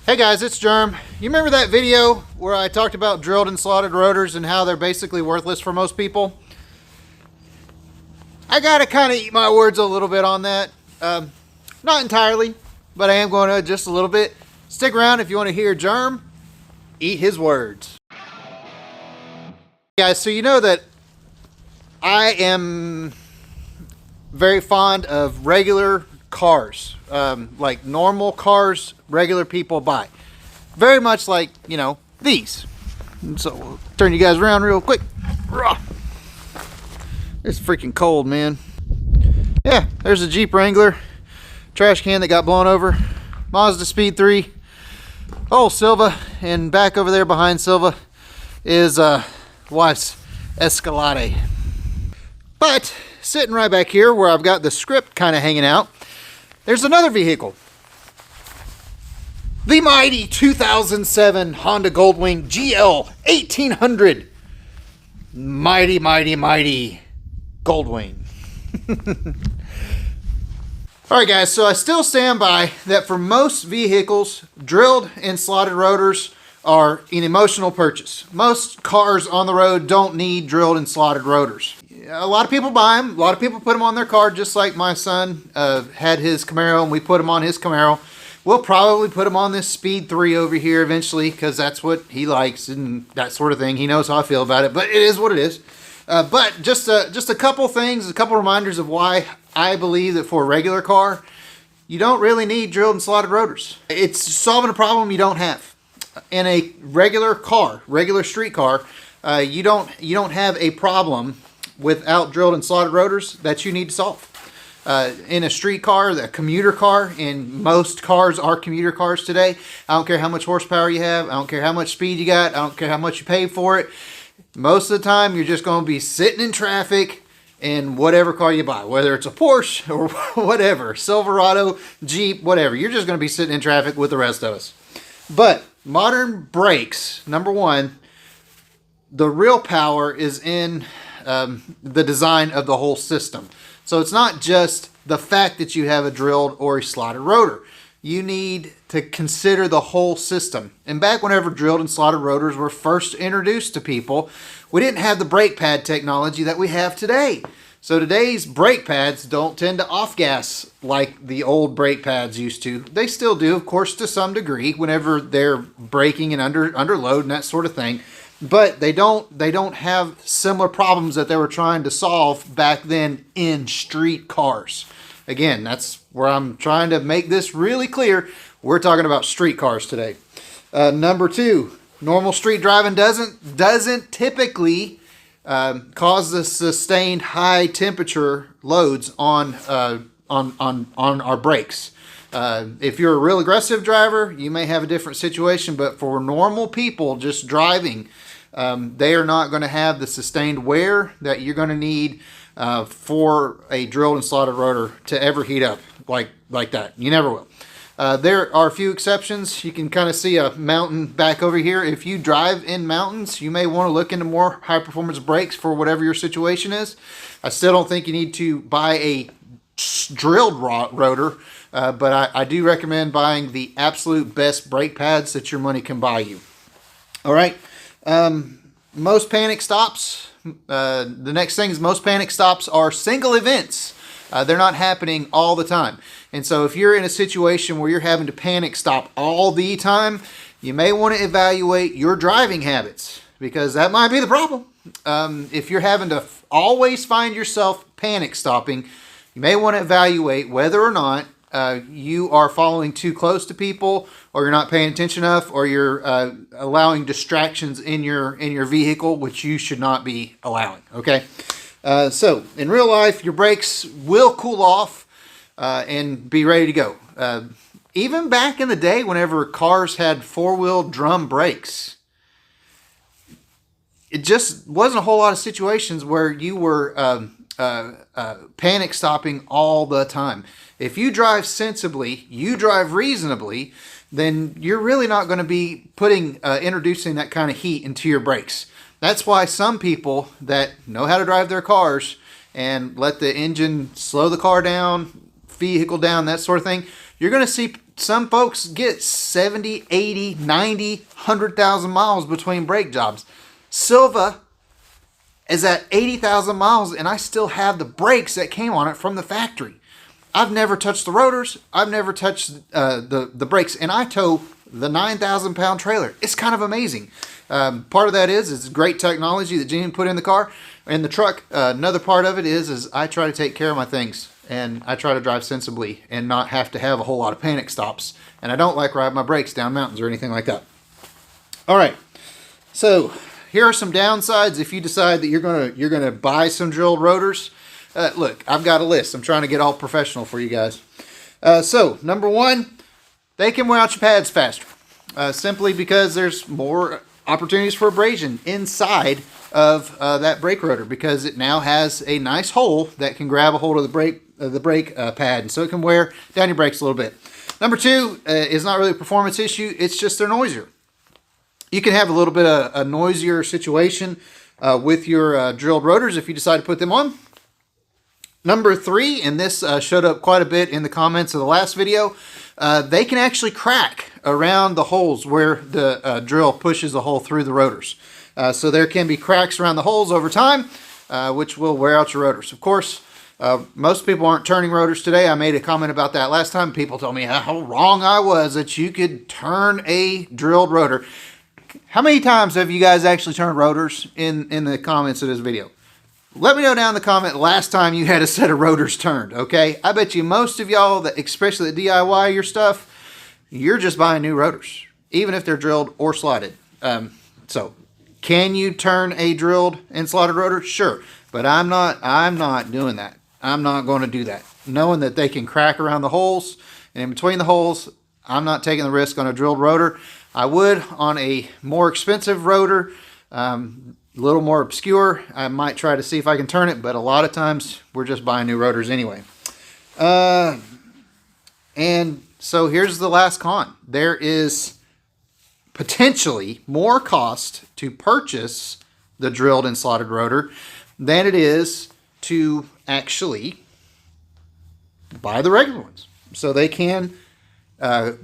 Hey guys, it's Germ. You remember that video where I talked about drilled and slotted rotors and how they're basically worthless for most people? I gotta kind of eat my words a little bit on that. Not entirely, but I am going to just a little bit. Stick around if you want to hear Germ eat his words. Guys, so you know that I am very fond of regular cars, like normal cars regular people buy, very much like, you know, these. And so we'll turn you guys around real quick. It's freaking cold, man. Yeah, there's a Jeep Wrangler trash can that got blown over, Mazda Speed 3, oh Silva, and back over there behind Silva is wife's Escalade. But sitting right back here where I've got the script kind of hanging out, there's another vehicle. The mighty 2007 Honda Goldwing GL 1800. Mighty, mighty, mighty Goldwing. Alright guys, so I still stand by that for most vehicles, drilled and slotted rotors are an emotional purchase. Most cars on the road don't need drilled and slotted rotors. A lot of people buy them. A lot of people put them on their car, just like my son had his Camaro and we put him on his Camaro. We'll probably put him on this Speed 3 over here eventually because that's what he likes and that sort of thing. He knows how I feel about it, but it is what it is. But just a couple things, a couple reminders of why I believe that for a regular car, you don't really need drilled and slotted rotors. It's solving a problem you don't have. In a regular car, regular street car, you don't have a problem without drilled and slotted rotors that you need to solve. In a street car, a commuter car, and most cars are commuter cars today. I don't care how much horsepower you have. I don't care how much speed you got. I don't care how much you pay for it. Most of the time, you're just going to be sitting in traffic in whatever car you buy, whether it's a Porsche or whatever, Silverado, Jeep, whatever. You're just going to be sitting in traffic with the rest of us. But modern brakes, number one, the real power is in the design of the whole system. So it's not just the fact that you have a drilled or a slotted rotor. You need to consider the whole system. And back whenever drilled and slotted rotors were first introduced to people, we didn't have the brake pad technology that we have today. So today's brake pads don't tend to off-gas like the old brake pads used to. They still do, of course, to some degree whenever they're braking and under load and that sort of thing. But they don't have similar problems that they were trying to solve back then in street cars. Again, that's where I'm trying to make this really clear. We're talking about street cars today. Number two, normal street driving doesn't typically cause the sustained high temperature loads on our brakes. If you're a real aggressive driver, you may have a different situation, but for normal people just driving, they are not going to have the sustained wear that you're going to need for a drilled and slotted rotor to ever heat up like that. You never will. There are a few exceptions. You can kind of see a mountain back over here. If you drive in mountains, you may want to look into more high-performance brakes for whatever your situation is. I still don't think you need to buy a drilled rotor, but I do recommend buying the absolute best brake pads that your money can buy you. All right. Most panic stops, the next thing is most panic stops are single events. They're not happening all the time. And so if you're in a situation where you're having to panic stop all the time, you may want to evaluate your driving habits because that might be the problem. If you're having to always find yourself panic stopping, you may want to evaluate whether or not you are following too close to people, or you're not paying attention enough, or you're allowing distractions in your vehicle, which you should not be allowing. Okay, so in real life, your brakes will cool off and be ready to go. Even back in the day, whenever cars had four-wheel drum brakes, it just wasn't a whole lot of situations where you were panic stopping all the time. If you drive sensibly, you drive reasonably, then you're really not going to be introducing that kind of heat into your brakes. That's why some people that know how to drive their cars and let the engine slow the car down, vehicle down, that sort of thing, you're going to see some folks get 70, 80, 90, 100,000 miles between brake jobs. Silva is at 80,000 miles and I still have the brakes that came on it from the factory. I've never touched the rotors. I've never touched the brakes, and I tow the 9,000 pound trailer. It's kind of amazing. Part of that is great technology that Gene put in the car, in the truck. Another part of it is I try to take care of my things, and I try to drive sensibly and not have to have a whole lot of panic stops. And I don't like riding my brakes down mountains or anything like that. All right, so here are some downsides if you decide that you're gonna buy some drilled rotors. Look, I've got a list. I'm trying to get all professional for you guys. So, number one, they can wear out your pads faster. Simply because there's more opportunities for abrasion inside of that brake rotor, because it now has a nice hole that can grab a hold of the brake pad, and so it can wear down your brakes a little bit. Number two is not really a performance issue. It's just they're noisier. You can have a little bit of a noisier situation with your drilled rotors if you decide to put them on. Number three, and this showed up quite a bit in the comments of the last video, they can actually crack around the holes where the drill pushes a hole through the rotors. So there can be cracks around the holes over time, which will wear out your rotors. Of course, most people aren't turning rotors today. I made a comment about that last time. People told me how wrong I was that you could turn a drilled rotor. How many times have you guys actually turned rotors in the comments of this video? Let me know down in the comment last time you had a set of rotors turned, okay? I bet you most of y'all, that especially the DIY your stuff, you're just buying new rotors, even if they're drilled or slotted. So, can you turn a drilled and slotted rotor? Sure, but I'm not doing that. I'm not going to do that. Knowing that they can crack around the holes, and in between the holes, I'm not taking the risk on a drilled rotor. I would on a more expensive rotor, a little more obscure. I might try to see if I can turn it, but a lot of times we're just buying new rotors anyway. And so here's the last con. There is potentially more cost to purchase the drilled and slotted rotor than it is to actually buy the regular ones. So they can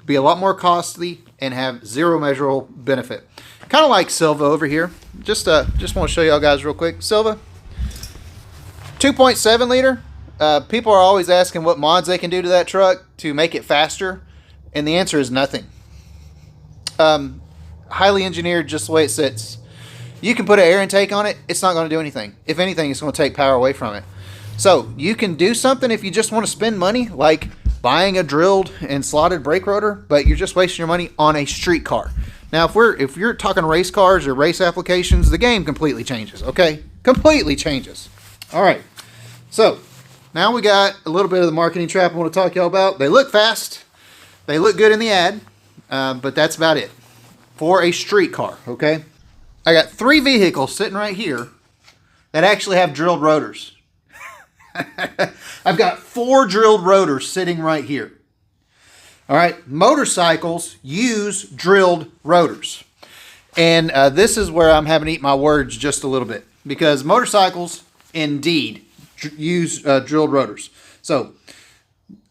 be a lot more costly and have zero measurable benefit. Kind of like Silva over here. Just want to show y'all guys real quick. Silva, 2.7 liter. People are always asking what mods they can do to that truck to make it faster, and the answer is nothing. Highly engineered, just the way it sits. You can put an air intake on it. It's not going to do anything. If anything, it's going to take power away from it. So you can do something if you just want to spend money, like buying a drilled and slotted brake rotor, but you're just wasting your money on a street car. Now, if you're talking race cars or race applications, the game completely changes, okay? Completely changes. All right. So, now we got a little bit of the marketing trap I want to talk to y'all about. They look fast. They look good in the ad, but that's about it for a street car, okay? I got 3 vehicles sitting right here that actually have drilled rotors. I've got 4 drilled rotors sitting right here. All right, motorcycles use drilled rotors. And this is where I'm having to eat my words just a little bit, because motorcycles indeed use drilled rotors. So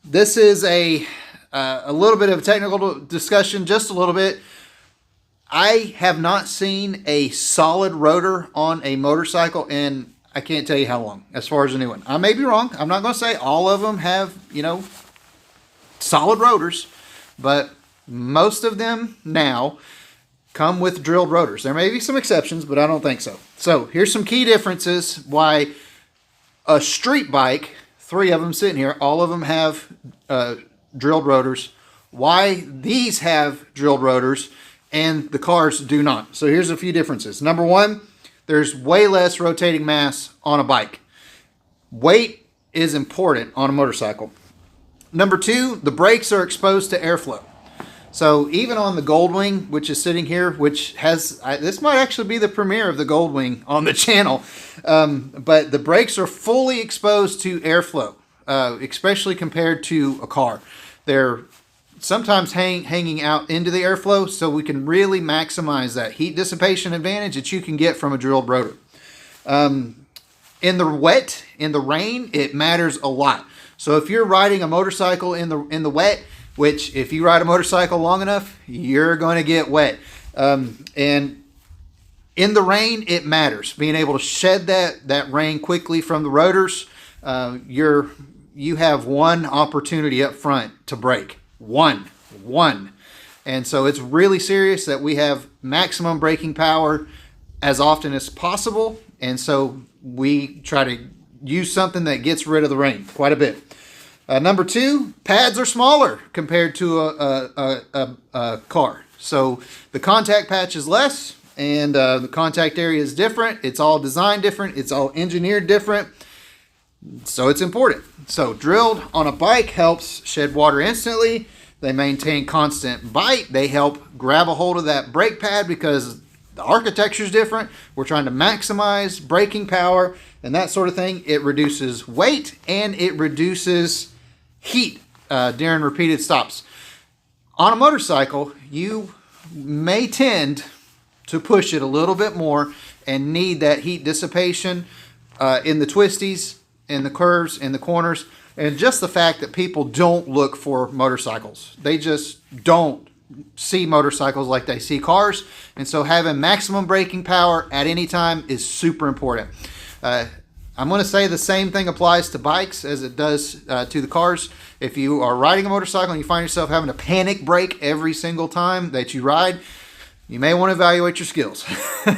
this is a little bit of a technical discussion, just a little bit. I have not seen a solid rotor on a motorcycle in, I can't tell you how long, as far as a new one. I may be wrong. I'm not going to say all of them have, solid rotors, but most of them now come with drilled rotors. There may be some exceptions, but I don't think so. So here's some key differences why a street bike, 3 of them sitting here, all of them have drilled rotors, why these have drilled rotors and the cars do not. So here's a few differences. Number one, there's way less rotating mass on a bike. Weight is important on a motorcycle. Number two, the brakes are exposed to airflow. So even on the Goldwing, which is sitting here, which has, this might actually be the premiere of the Goldwing on the channel, but the brakes are fully exposed to airflow, especially compared to a car. They're sometimes hanging out into the airflow, so we can really maximize that heat dissipation advantage that you can get from a drilled rotor. In the rain, it matters a lot. So if you're riding a motorcycle in the wet, which if you ride a motorcycle long enough, you're going to get wet. And in the rain, it matters. Being able to shed that rain quickly from the rotors, you have one opportunity up front to brake. One. And so it's really serious that we have maximum braking power as often as possible. And so we try to use something that gets rid of the rain quite a bit. Number two, pads are smaller compared to a car. So the contact patch is less, and the contact area is different. It's all designed different. It's all engineered different. So it's important. So drilled on a bike helps shed water instantly. They maintain constant bite. They help grab a hold of that brake pad because the architecture is different. We're trying to maximize braking power and that sort of thing. It reduces weight and it reduces heat during repeated stops. On a motorcycle, you may tend to push it a little bit more and need that heat dissipation in the twisties, in the curves, in the corners. And just the fact that people don't look for motorcycles. They just don't see motorcycles like they see cars. And so having maximum braking power at any time is super important. I'm going to say the same thing applies to bikes as it does to the cars. If you are riding a motorcycle and you find yourself having to panic brake every single time that you ride, you may want to evaluate your skills.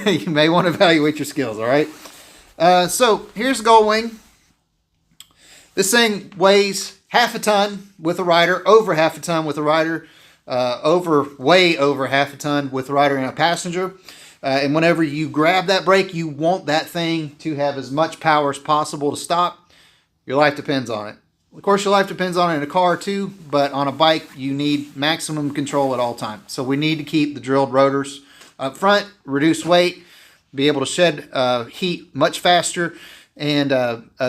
You may want to evaluate your skills, all right? So here's the Gold Wing. This thing weighs half a ton with a rider, over half a ton with a rider, way over half a ton with a rider and a passenger. And whenever you grab that brake, you want that thing to have as much power as possible to stop. Your life depends on it. Of course, your life depends on it in a car too, but on a bike, you need maximum control at all times. So we need to keep the drilled rotors up front, reduce weight, be able to shed heat much faster, and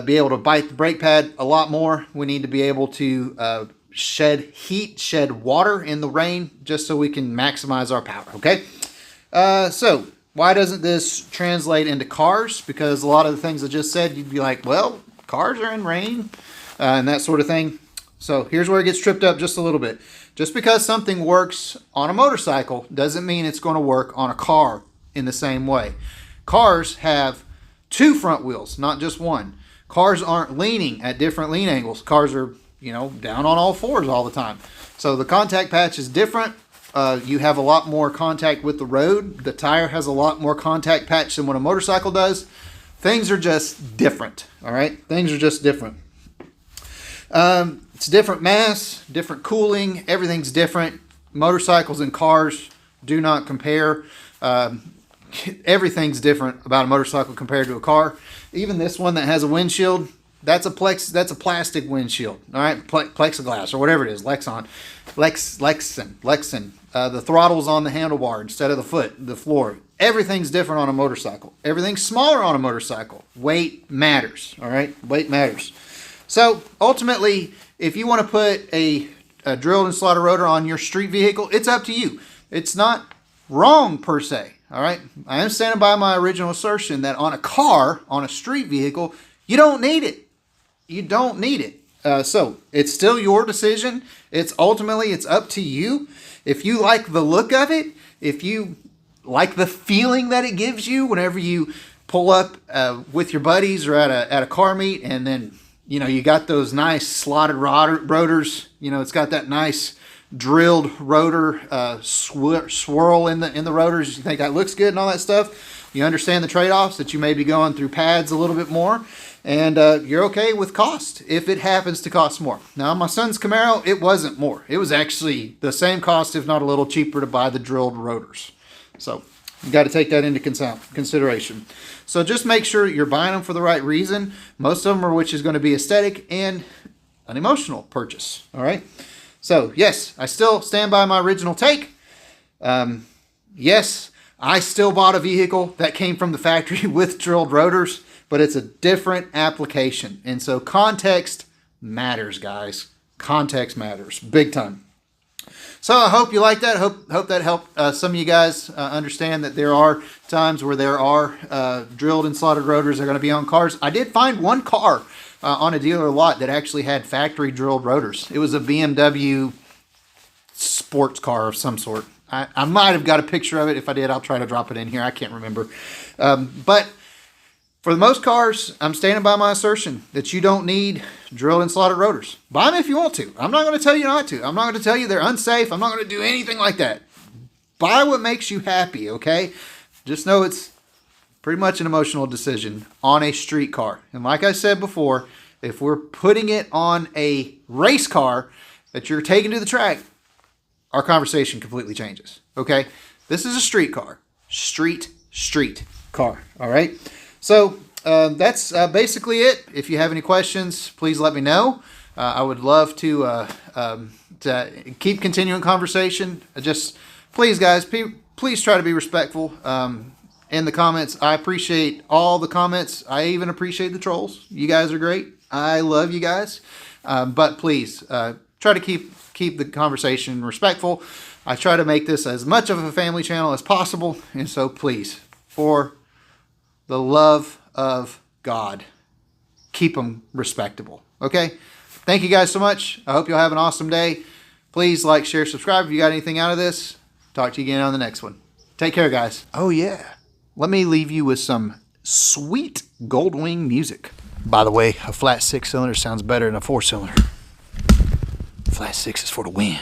be able to bite the brake pad a lot more. We need to be able to shed heat, shed water in the rain, just so we can maximize our power, okay? So why doesn't this translate into cars? Because a lot of the things I just said, you'd be like, well, cars are in rain and that sort of thing. So here's where it gets tripped up just a little bit. Just because something works on a motorcycle doesn't mean it's going to work on a car in the same way. Cars have two front wheels, not just one. Cars aren't leaning at different lean angles. Cars are, down on all fours all the time. So the contact patch is different. You have a lot more contact with the road. The tire has a lot more contact patch than what a motorcycle does. Things are just different, all right? Things are just different. It's different mass, different cooling. Everything's different. Motorcycles and cars do not compare. Everything's different about a motorcycle compared to a car. Even this one that has a windshield, that's a plastic windshield, all right, plexiglass or whatever it is, Lexan. The throttle's on the handlebar instead of the floor. Everything's different on a motorcycle. Everything's smaller on a motorcycle. Weight matters, all right? Weight matters. So ultimately, if you want to put a drilled and slotted rotor on your street vehicle, it's up to you. It's not wrong per se. All right, I am standing by my original assertion that on a car, on a street vehicle, you don't need it. You don't need it. So it's still your decision. It's up to you. If you like the look of it, if you like the feeling that it gives you whenever you pull up with your buddies or at a car meet, and then you got those nice slotted rotors. It's got that nice drilled rotor swirl in the rotors. You think that looks good and all that stuff. You understand the trade-offs that you may be going through pads a little bit more, and you're okay with cost if it happens to cost more. Now, my son's Camaro, it wasn't more. It was actually the same cost, if not a little cheaper, to buy the drilled rotors. So you got to take that into consideration. So just make sure you're buying them for the right reason. Most of them are which is going to be aesthetic and an emotional purchase. All right. So, yes, I still stand by my original take. Yes, I still bought a vehicle that came from the factory with drilled rotors, but it's a different application. And so context matters, guys. Context matters big time. So I hope you like that. Hope that helped some of you guys understand that there are times where there are drilled and slotted rotors that are going to be on cars. I did find one car on a dealer lot that actually had factory drilled rotors. It was a BMW sports car of some sort. I might have got a picture of it. If I did, I'll try to drop it in here. I can't remember. But for the most cars, I'm standing by my assertion that you don't need drilled and slotted rotors. Buy them if you want to. I'm not going to tell you not to. I'm not going to tell you they're unsafe. I'm not going to do anything like that. Buy what makes you happy, okay? Just know it's pretty much an emotional decision on a street car. And like I said before, if we're putting it on a race car that you're taking to the track, our conversation completely changes, okay? This is a street car. Street car, all right? So that's basically it. If you have any questions, please let me know. I would love to keep continuing conversation. Just please, guys, please try to be respectful in the comments. I appreciate all the comments. I even appreciate the trolls. You guys are great. I love you guys. But please try to keep the conversation respectful. I try to make this as much of a family channel as possible. And so please, for the love of God, keep them respectable. Okay? Thank you guys so much. I hope you'll have an awesome day. Please like, share, subscribe if you got anything out of this. Talk to you again on the next one. Take care, guys. Oh, yeah. Let me leave you with some sweet Goldwing music. By the way, a flat 6-cylinder sounds better than a 4-cylinder. Flat 6 is for the win.